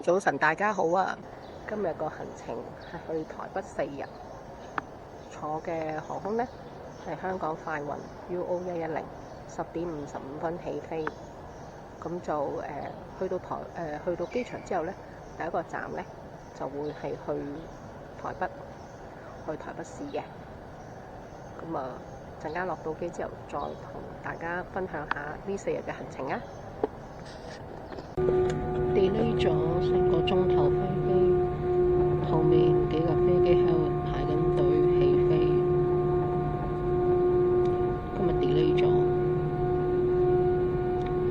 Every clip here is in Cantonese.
早晨，大家好啊！今日個行程係去台北4日，坐嘅航空呢係香港快運 UO110， 10:55起飛。咁就去到機場之後呢，第一個站呢就會係去台北市嘅。咁啊，陣間落到機之後，再同大家分享下呢4日嘅行程啊！delay 咗成個鐘頭飛機，後面幾架飛機喺度排緊隊起飛。今日 delay 咗，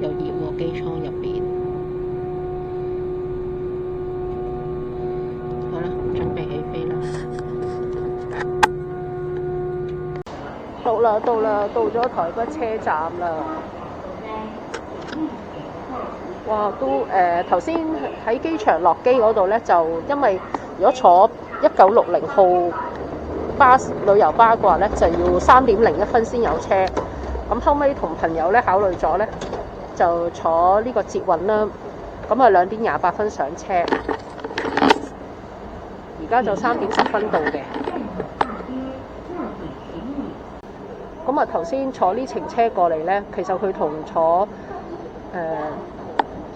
有熱喎機艙入邊。好啦，準備起飛啦！到咗台北車站啦！哇，都頭先喺機場落機嗰度呢，就因為如果坐1960號旅遊巴嘅話呢，就要3:01先有車。咁後尾同朋友呢考慮咗呢，就坐呢個捷運啦。咁啊2:28上車，而家就3:10到嘅。咁啊頭先坐呢程車過嚟呢，其實佢同坐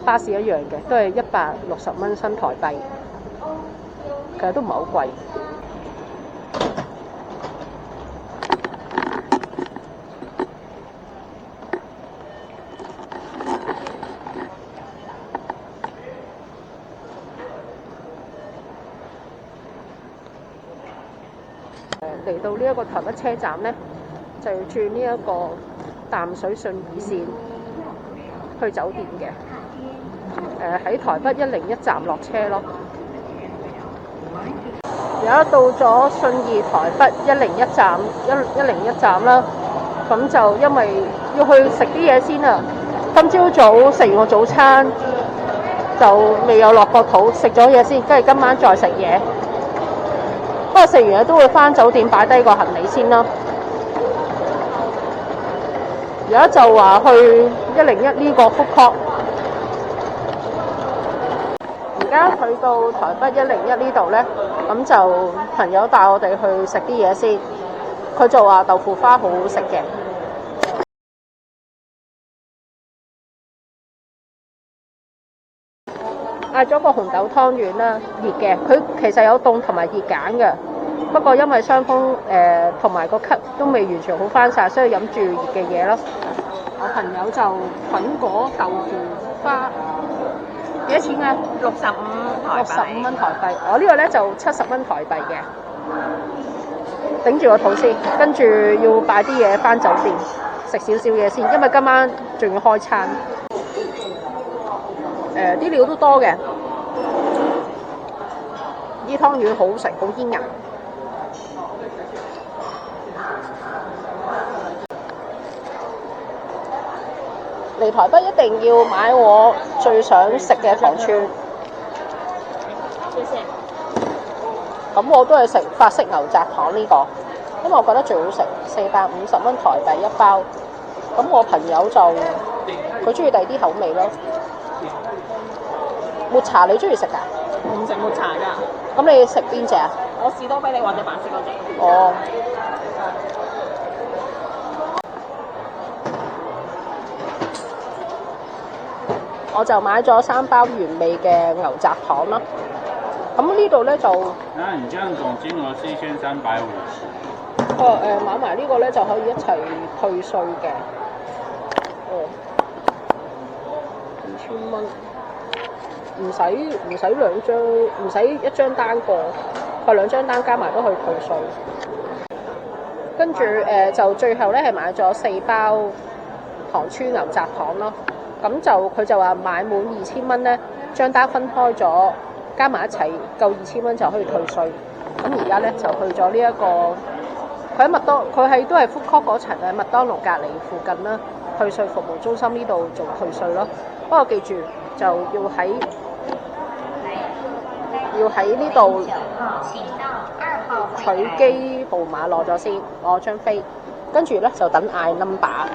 巴士一樣嘅，都係160新台幣，其實都唔係好貴。嚟到呢一個台北車站呢，就要轉呢一個淡水信義線去酒店嘅。喺台北101站落車咯。而家到咗信義台北101站啦，咁就因為要去食啲嘢先啊。今朝早食完個早餐就未有落過肚，食咗嘢先，跟住今晚再食嘢。不過食完嘢都會返酒店擺低個行李先啦。而家就話去101呢個 food court。而家去到台北101呢度呢，咁就朋友帶我哋去食啲嘢先。佢就話豆腐花好好食嘅，嗌咗個紅豆湯圓啦，熱嘅。佢其實有凍同埋熱揀嘅，不過因為傷風同埋個咳都未完全好返晒，所以飲住熱嘅嘢咯。我朋友就粉果豆腐花。幾多錢啊？65蚊台幣。我呢個呢就70蚊台幣嘅，頂住個肚先，跟住要擺啲嘢返酒店食少少嘢先，因為今晚仲要開餐。啲料都多嘅，啲湯圓好食，好煙韌。嚟台北一定要買我最想食嘅糖串。謝謝。咁我都係食法式牛軋糖呢個，因為我覺得最好食，450蚊台幣一包。咁我朋友就佢中意第二啲口味咯。抹茶你中意食㗎？唔食抹茶㗎。咁你食邊隻啊？我士多啤梨或者白色嗰隻。哦。我就買咗3包原味嘅牛軋糖啦。咁呢度咧就，那你這樣總金額是1350。買埋呢個咧就可以一齊退稅嘅。2000蚊，唔使兩張，唔使一張單過，佢2張單加埋都可以退稅。跟住就最後咧係買咗4包糖村牛軋糖咯。咁就佢就話買滿2000蚊咧，張單分開咗，加埋一齊夠2000蚊就可以退稅。咁而家咧就去咗呢一個，佢係都係 food court 嗰層嘅麥當勞隔離附近啦，退稅服務中心呢度做退稅咯。不過記住就要喺呢度取機號碼攞咗先，攞張飛。跟住咧就等嗌 number。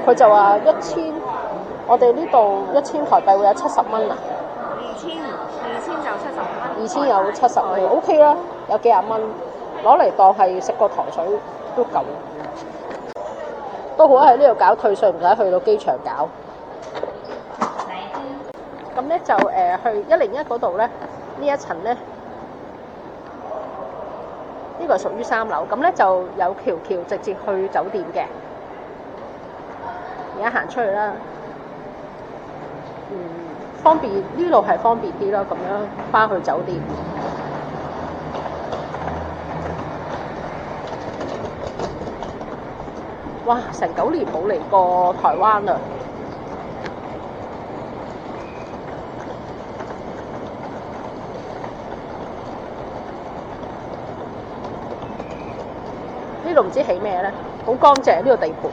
佢就話我哋呢度1000台幣會有70蚊啊。2000就70蚊。2000有70蚊 ，OK 啦，有幾廿蚊，攞嚟當係食個糖水都夠。都好喺呢度搞退稅，唔使去到機場搞。咁咧就去101嗰度咧，呢一層咧，呢個係屬於3樓，咁咧就有橋直接去酒店嘅。而家行出去啦，方便呢度係方便啲啦，咁樣翻去酒店。哇！成9年冇嚟過台灣啦。呢度唔知起咩咧，好乾淨呢個地盤。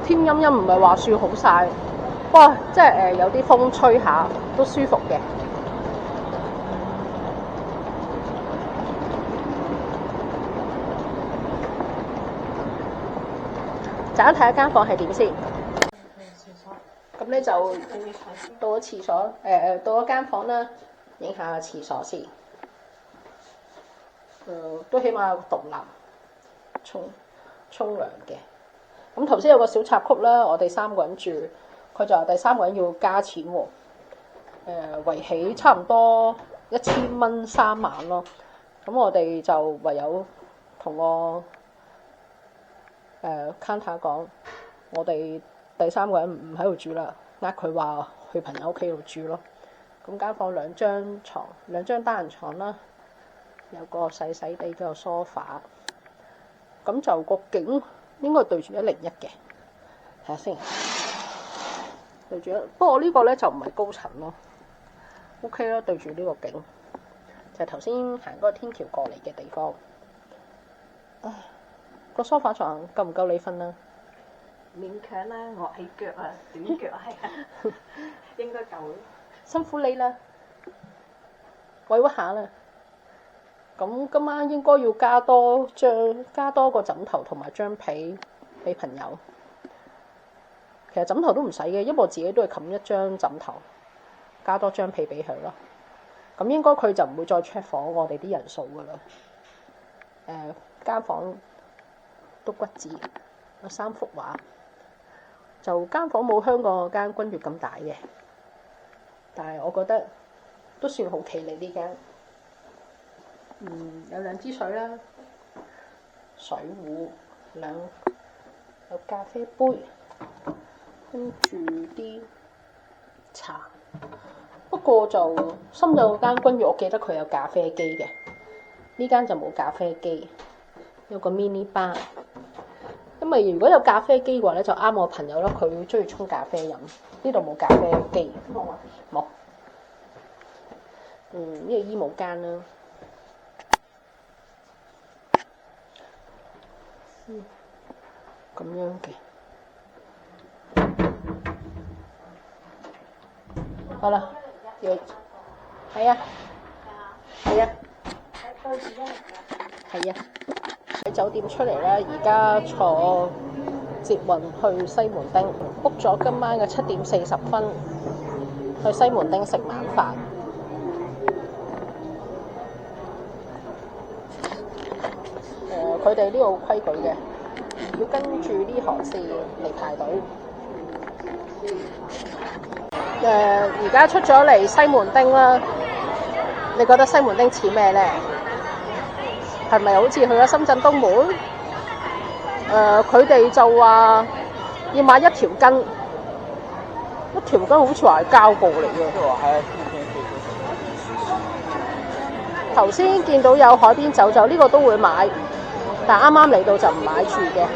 天陰陰唔係話算好曬，哇！即係有啲風吹下都舒服嘅。陣間睇一間房係點先。咁咧就到咗廁所，到咗間房啦，影下廁所先。都起碼有個獨立沖涼嘅。咁頭先有個小插曲啦，我哋3個人住，佢就話第3個人要加錢喎。圍起差唔多1000蚊3晚咯。咁我哋就唯有同個counter 講，我哋第3個人唔喺度住啦，佢話去朋友屋企度住咯。咁間房2張床，2張單人床啦，有個細細地嘅梳化。咁就個景應該對住101嘅，睇下先。對住不過呢個咧就唔係高層咯。OK 啦，對住呢個景，就係頭先行嗰個天橋過嚟嘅地方。唉，個梳化床夠唔夠你瞓啊？勉強啦，我矮腳啊，短腳係應該夠。辛苦你啦，委屈下啦。咁今晚應該要加多個枕頭同埋張被俾朋友。其實枕頭都唔使嘅，因為我自己都係冚一張枕頭，加多張被俾佢咯。咁應該佢就唔會再 check 房我哋啲人數噶啦。間房都骨子，有3幅畫，就間房冇香港嗰間君悅咁大嘅，但係我覺得都算好企理呢間。有2支水啦，水壺有咖啡杯，跟住啲茶。不過就深圳嗰間君悅，我記得佢有咖啡機嘅，呢間就冇咖啡機，有個 mini bar。因為如果有咖啡機嘅話咧，就啱我朋友啦，佢中意沖咖啡飲。呢度冇咖啡機，冇。呢個衣帽間啦。咁樣嘅，好啦，係啊，係啊，係啊，喺酒店出嚟啦，而家坐捷運去西門町 ，book 咗今晚嘅7點40分去西門町食晚飯。佢哋呢度規矩嘅，要跟住呢行線嚟排隊。而家出咗嚟西門町啦，你覺得西門町似咩呢？係咪好似去咗深圳東門？佢哋就話要買1條巾，1條巾好似話係膠布嚟嘅。頭先見到有海邊走，呢個都會買。但啱啱嚟到就唔買住嘅。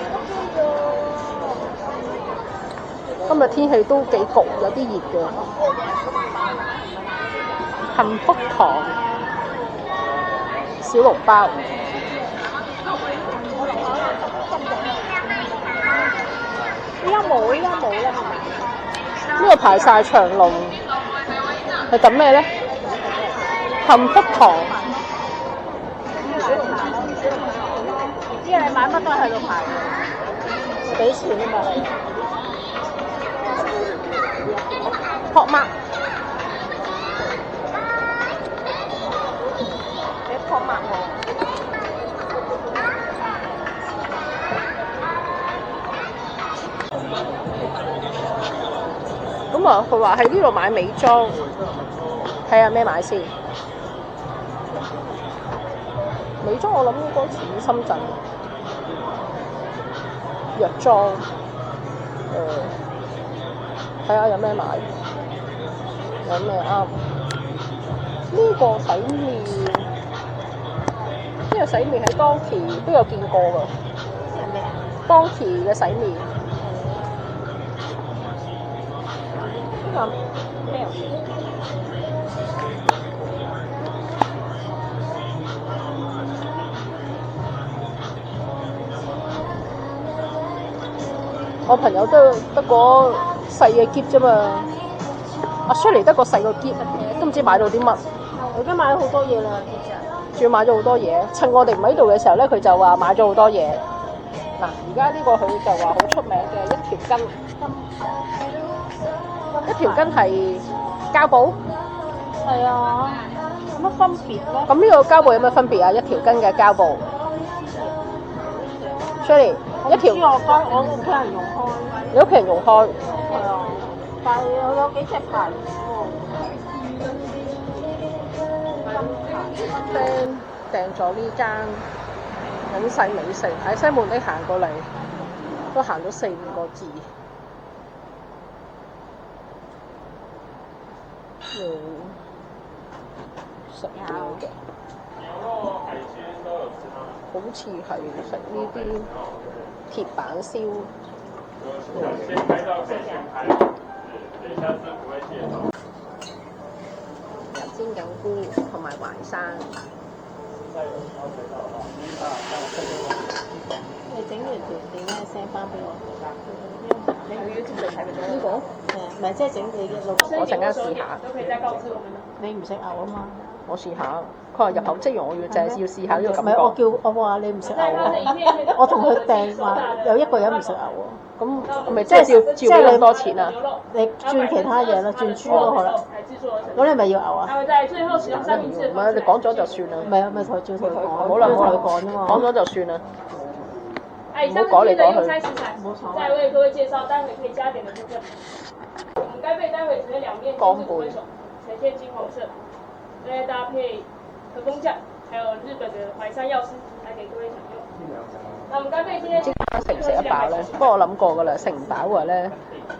今日天氣都幾焗，有啲熱嘅。幸福堂小籠包，依家冇啦，係咪？呢度排晒長龍，係等咩咧？幸福堂。因為你買乜都喺度排嘅，俾錢啊嘛你。撲麥。你撲麥喎。咁啊，佢話喺呢度買美妝，睇下咩買先。美妝我諗應該似深圳藥妝，睇下有咩買，有咩啱。呢個洗面，呢個洗面喺當期都有見過㗎。係咩啊？當期嘅洗面。呢個咩啊？我朋友得個細嘅篋啫嘛，阿 Shirley 得個細個篋，都唔知買到啲乜。我而家買咗好多嘢啦，其實。仲要買咗好多嘢，趁我哋唔喺度嘅時候咧，佢就話買咗好多嘢。嗱，而家呢個佢就話好出名嘅一條巾，一條巾係膠布。係啊，有乜分別咧？咁呢個膠布有咩分別啊？一條巾嘅膠布 ，Shirley 一條。我屋企人用開。你屋企人用開？係啊，但係有幾隻牌子訂咗呢間隱世美食喺西門町行過嚟，都行咗4-5個字。食嘢嘅，好似係食呢啲鐵板燒。油煎緊菇同埋淮山。你整完條片咧 send 翻俾我。你去 YouTube 睇咪得？呢個？唔係即係整你嘅錄。我陣間試下。你唔食牛啊嘛？我試下。佢話入口即溶，我要淨係要試下呢個感覺。唔係我話你唔食牛喎，我同佢訂話有一個人唔食牛喎。咁咪即係照俾咁多錢啊？你轉其他嘢啦，轉豬都好啦。咁你咪要牛啊？唔係你講咗就算啦。唔係啊，咪同佢照同佢講。好啦好啦，講啫嘛。講咗就算啦。以上是今天的用餐食材，再为各位介绍待会可以加点的部分。我们干贝待会只会两面金质分熟，呈现金黄色，再搭配和风酱，还有日本的淮山药丝来给各位享用。那我们干贝今天食唔食得飽咧？不過我諗過㗎啦，食唔飽嘅咧，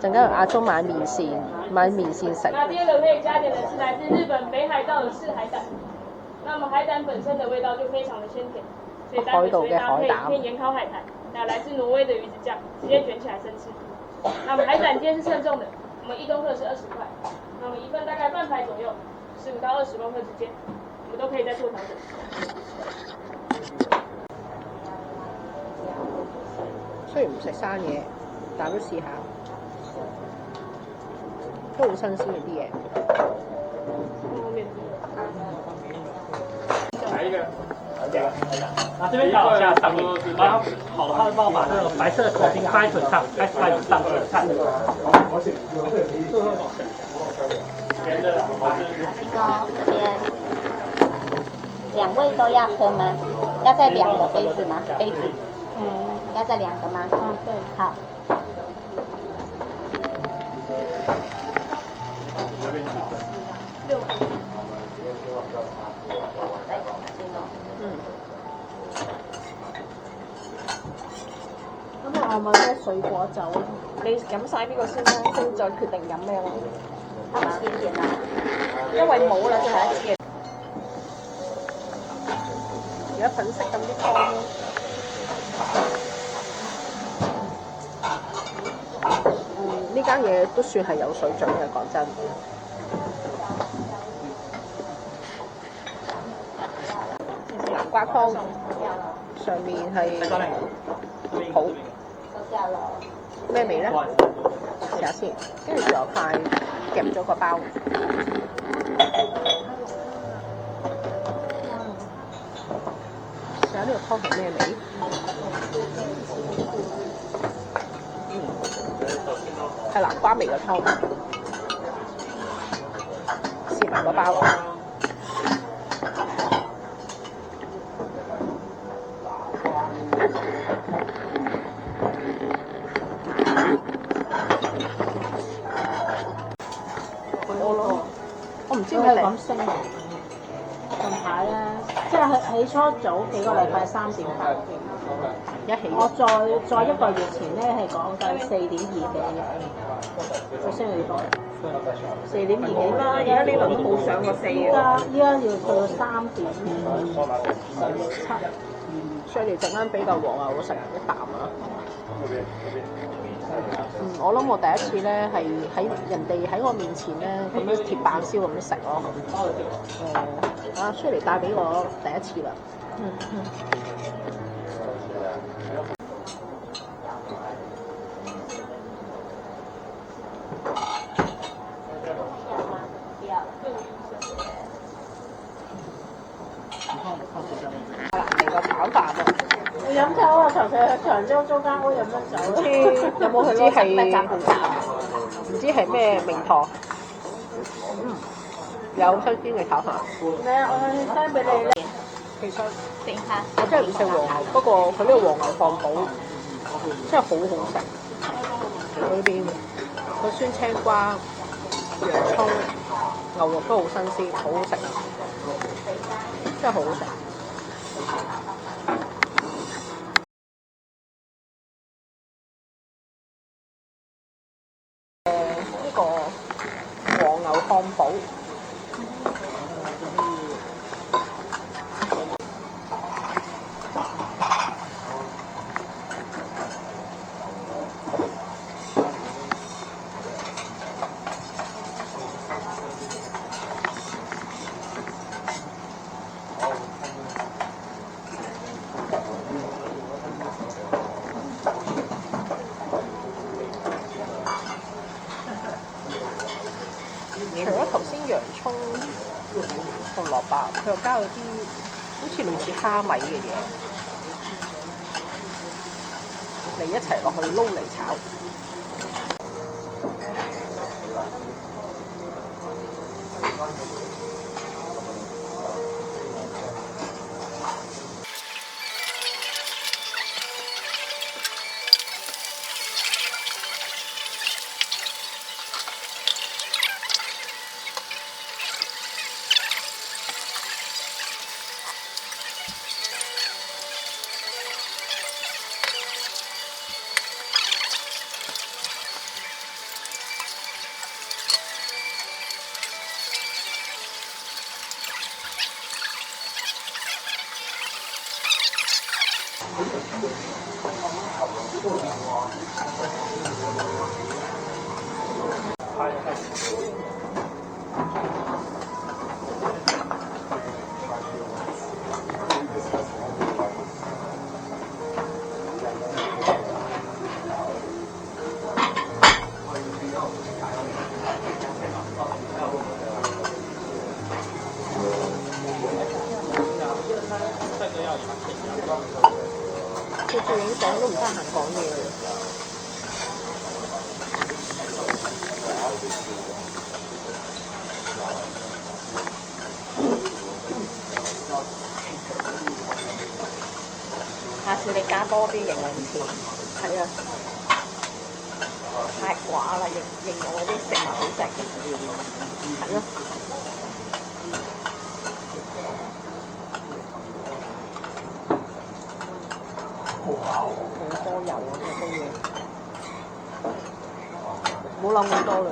陣間去亞中買麵線食。那第二個可以加點的是來自日本北海道的赤海膽。那麼海膽本身的味道就非常的鮮甜，所以待會會搭配一片鹽烤海苔，還有來自挪威的魚子醬，直接捲起來生吃。那麼海膽今天是稱重的，我們1公克是20塊，那麼1份大概半排左右，15到20公克之間，我們都可以再做調整。雖然唔食生嘢，但都試下，都好新鮮嘅啲嘢。来一个，啊，这边倒下上面，然后好的话就帮我把这个白色的口瓶放在腿上，开始放你上看。这边2位都要喝吗？要再2个杯子吗？杯子，要再2个吗？對。好。咁我問咩水果酒？你飲晒呢個先啦，先再決定飲咩咯。好吧，謝謝啦。因為冇啦，最後一支嘅。而家粉飾咁啲湯咯。呢間嘢都算係有水準嘅，講真。南瓜湯上面係好，下了。咩味咧？試下先，跟住有塊夾咗個包。試下呢個湯係咩味？係南瓜味嘅湯。試埋個包。我唔知佢係咁升嘅。近排咧，即係起初早幾個禮拜3.8，一起我再1個月前咧係講緊4.2幾嘅，就升咗幾多？4.2幾啦，而家呢輪都冇上過4嘅。依家要去到3.7。所以你陣間俾嚿黃牛食一啖啊！我諗我第一次咧係喺人哋喺我面前咧咁樣鐵板燒咁樣食咯。Shirley帶俾我第一次啦。嚟個炒飯啊！你飲酒啊？長洲中間屋飲乜酒？唔知有冇去攞係唔知係咩名堂？有新鮮嘅炒飯。咩啊？我send俾你咧。其實等下，我真係唔食黃牛，不過佢呢個黃牛漢堡真係好好食。裏邊個酸青瓜、洋葱、牛肉都好新鮮，好好食，真係好好食。呢個黃牛漢堡。除咗頭先洋葱同蘿蔔，佢又加咗啲好似類似蝦米嘅嘢嚟一齊落去撈嚟炒。佢做影相都唔得閒講嘢嘅。下次你加多啲形容詞。係啊，太寡啦，形容嗰啲食物好食。係咯。好多油啊！呢個嘢，唔好諗咁多啦。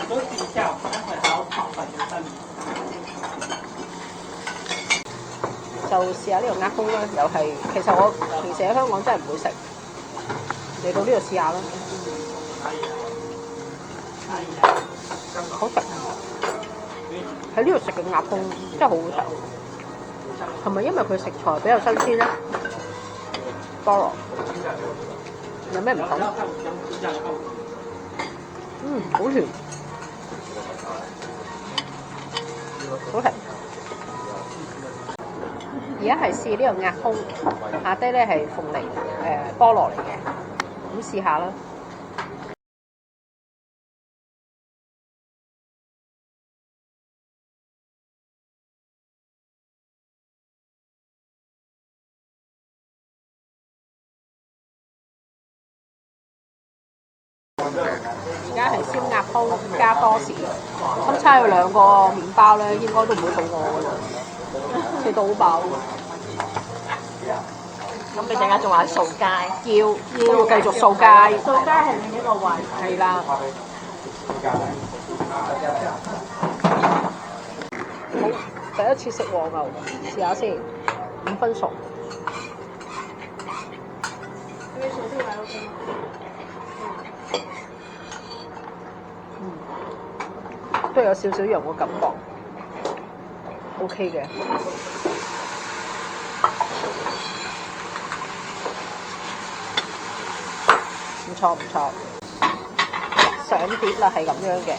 休息一下，待會還要炒粉跟三明治。就試下呢個鴨風啦，又係其實我平時喺香港真係唔會食，嚟到呢度試下啦。好食，喺呢度食嘅鴨風真係好好食。係咪因為佢食材比較新鮮咧？菠蘿有咩唔同？好甜，好食。而家係試呢個鴨風，下低咧係鳳梨菠蘿嚟嘅，咁試下啦。而家係燒鴨風加多士，咁差佢兩個麵包咧，應該都唔會肚餓㗎啦，食到好飽。咁你陣間仲話掃街？要繼續掃街。掃街係另一個位。係啦。好，第一次食和牛，試下先，5分熟。都有少少羊嘅感覺 ，OK 嘅。唔錯唔錯，上碟啦，係咁樣嘅。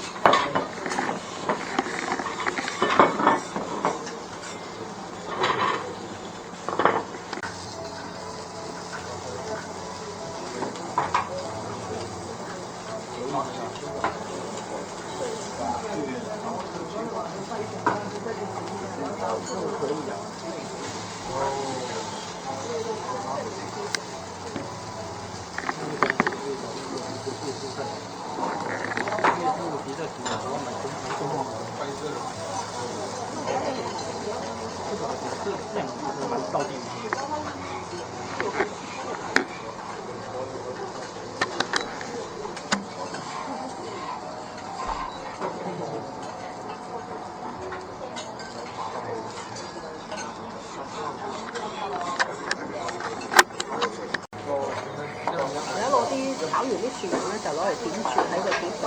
炒完啲蒜蓉咧，就攞嚟點住喺個碟度，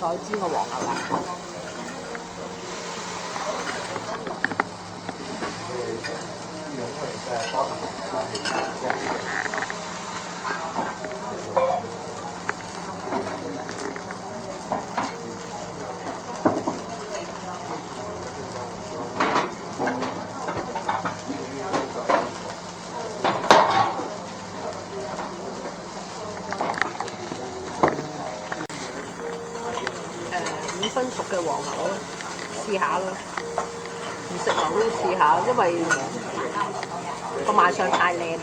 再煎個黃牛啦。5分熟嘅黃牛試下啦，唔食牛都試下，因為個賣相太靚啦。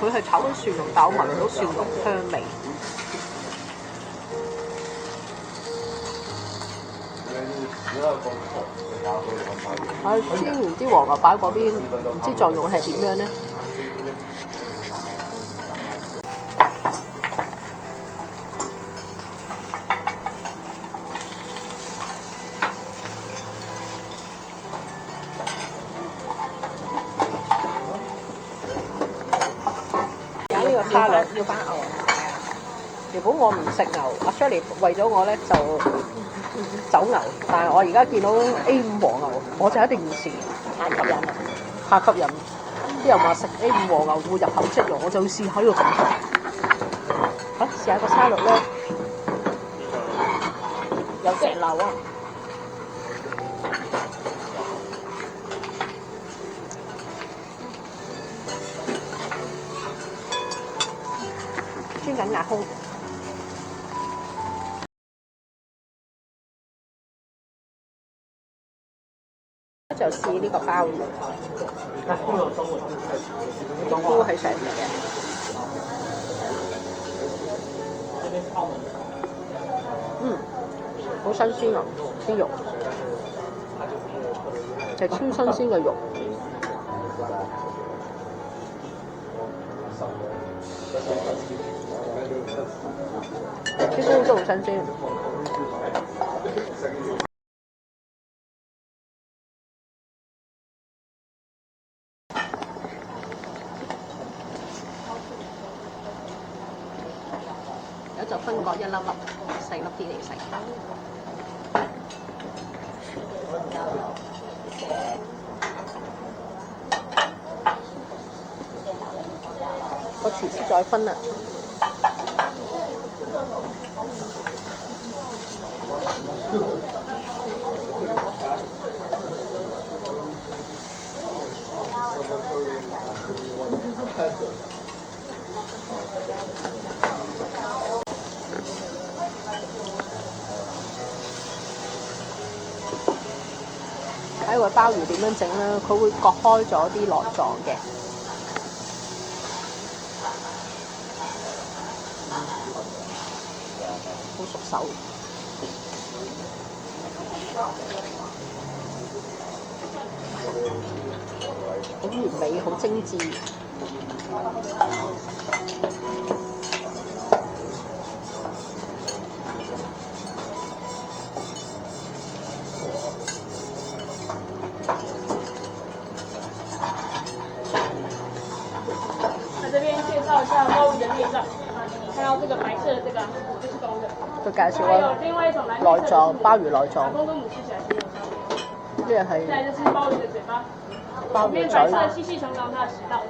佢係炒緊蒜蓉，但我聞到蒜蓉香味。煎完啲黃牛擺嗰邊，唔知作用係點樣呢？沙律要翻牛，如果我唔食牛，阿 Shirley 為咗我咧就走牛，但係我而家見到 A5 黃牛，我就一定要試，太吸引啦，太吸引。啲人話食 A5 和牛會入口即溶，我就要試下呢個感覺。試下個沙律咧，有隻流啊！煎緊牙胸。就試呢個鮑魚，菇喺上面嘅，好新鮮啊！啲肉就超新鮮嘅肉，啲菇都好新鮮。就分割一粒粒細粒啲嚟食。個廚師再分啦。睇個鮑魚點樣整咧，佢會割開咗啲內臟嘅，好熟手，好完美，好精緻。看到這個白色的這個就是公的，佢介紹啊內臟，鮑魚內臟。公跟母吃起來是有差別。呢個係。再來就是鮑魚的嘴巴，裡面白色的細細長長它的食道，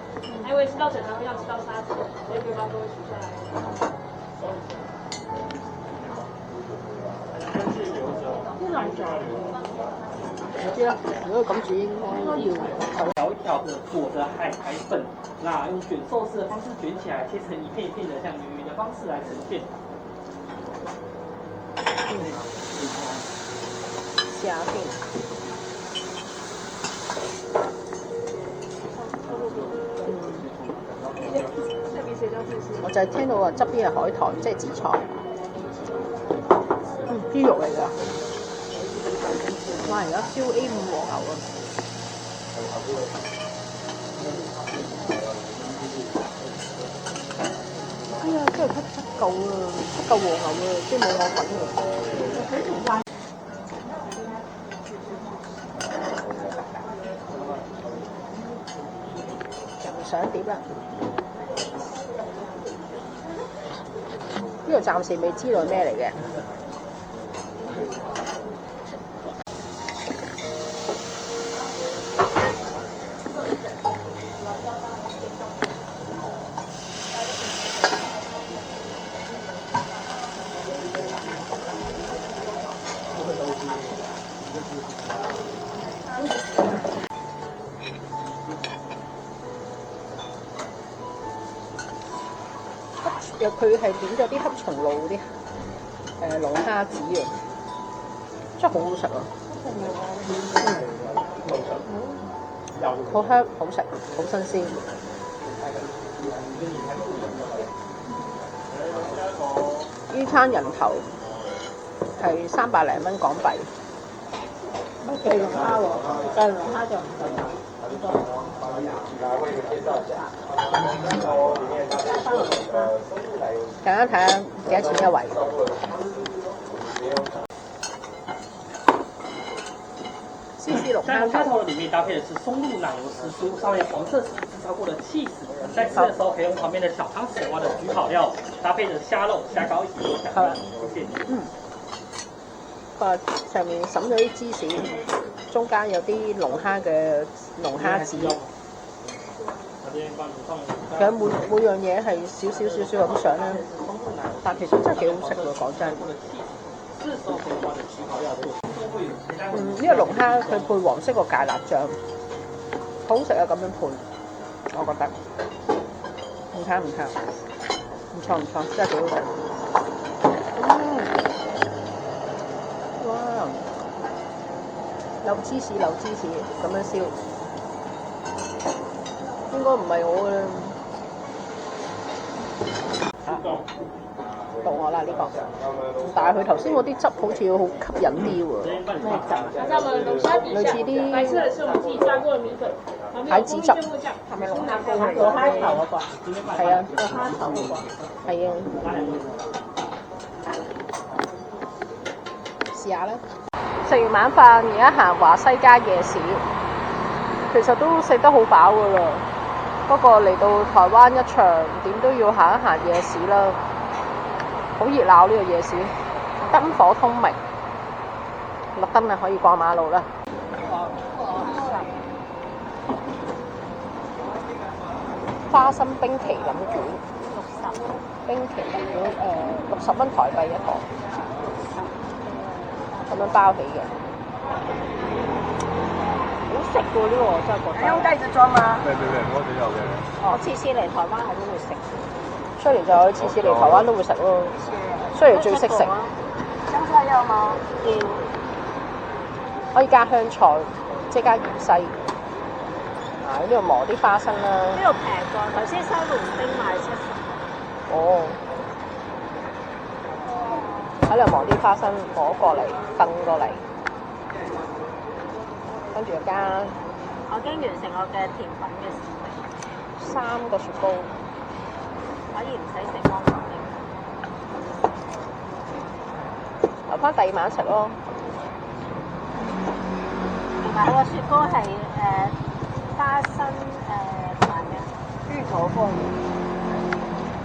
還以為吃到整條會像吃到沙子，所以可以把各位取下來。我知啦，如果咁煮應該要。調一調的裹着海苔粉，那用卷壽司的方式卷起來，切成一片一片的，像魚魚的方式來呈現。試下先。我就係聽到話側邊係海苔，即係紫菜。豬肉嚟㗎。哇！而家燒 A5 和牛啊！哎呀，真係七嚿啊，7嚿和牛啊，即係冇我份啊！又上碟啦！呢個暫時未知道係咩嚟嘅。佢係點咗啲黑松露嗰啲龍蝦子啊，真係好好食啊！好香，好食，好新鮮。呢餐人頭係300零蚊港幣。計龍蝦喎，計龍蝦就唔夠。大家睇下幾多錢一位？在龍蝦頭裡面搭配的是松露奶油時蔬，上面黃色是製造過的起司，在吃的時候可以用旁邊的小湯匙挖的焗好料，搭配着蝦肉、蝦膏一起做下。謝謝。個上面滲咗啲芝士，中間有啲龍蝦子。其實每樣嘢係少少咁上咧，但其實真係幾好食喎，講真。呢個龍蝦佢配黃色個芥辣醬，好食啊！咁樣配，我覺得唔差，唔錯，真係幾好食。哇！有芝士咁樣燒，應該唔係我嘅啦。到我啦呢個，但係佢頭先嗰啲汁好似好吸引啲喎。咩汁啊？類似啲白色的是我們自己炸過的米粉，蟹子汁，係咪龍蝦膏啊？龍蝦頭嗰個？係啊，龍蝦頭嗰個。係啊。試下啦。食完晚飯，而家行華西街夜市，其實都食得好飽噶啦。不過嚟到台灣一場，點都要行一行夜市啦。好熱鬧呢個夜市，燈火通明，綠燈啊可以過馬路啦。花生冰淇淋卷，60冰淇淋卷60蚊台幣一個，咁樣包起嘅，好食喎呢個我真係覺得。用袋子裝嗎？對，我哋有嘅。我次次嚟台灣我都會食。雖然就次次嚟台灣都會食咯，雖然最識食。香菜有嗎？可以加香菜，即係加芫茜。呢度磨啲花生啦。呢度平過，頭先收龍丁賣70。哦。喺度磨啲花生，磨過嚟，燉過嚟，跟住加。我已經完成我嘅甜品嘅使命。3個雪糕。可以唔使食芒果冰。留翻第二晚食咯。同埋個雪糕係花生同埋咩？芋頭風、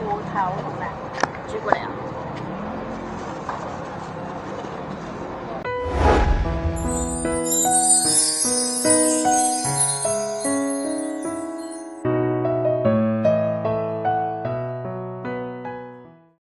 芋頭同咩？朱古力啊！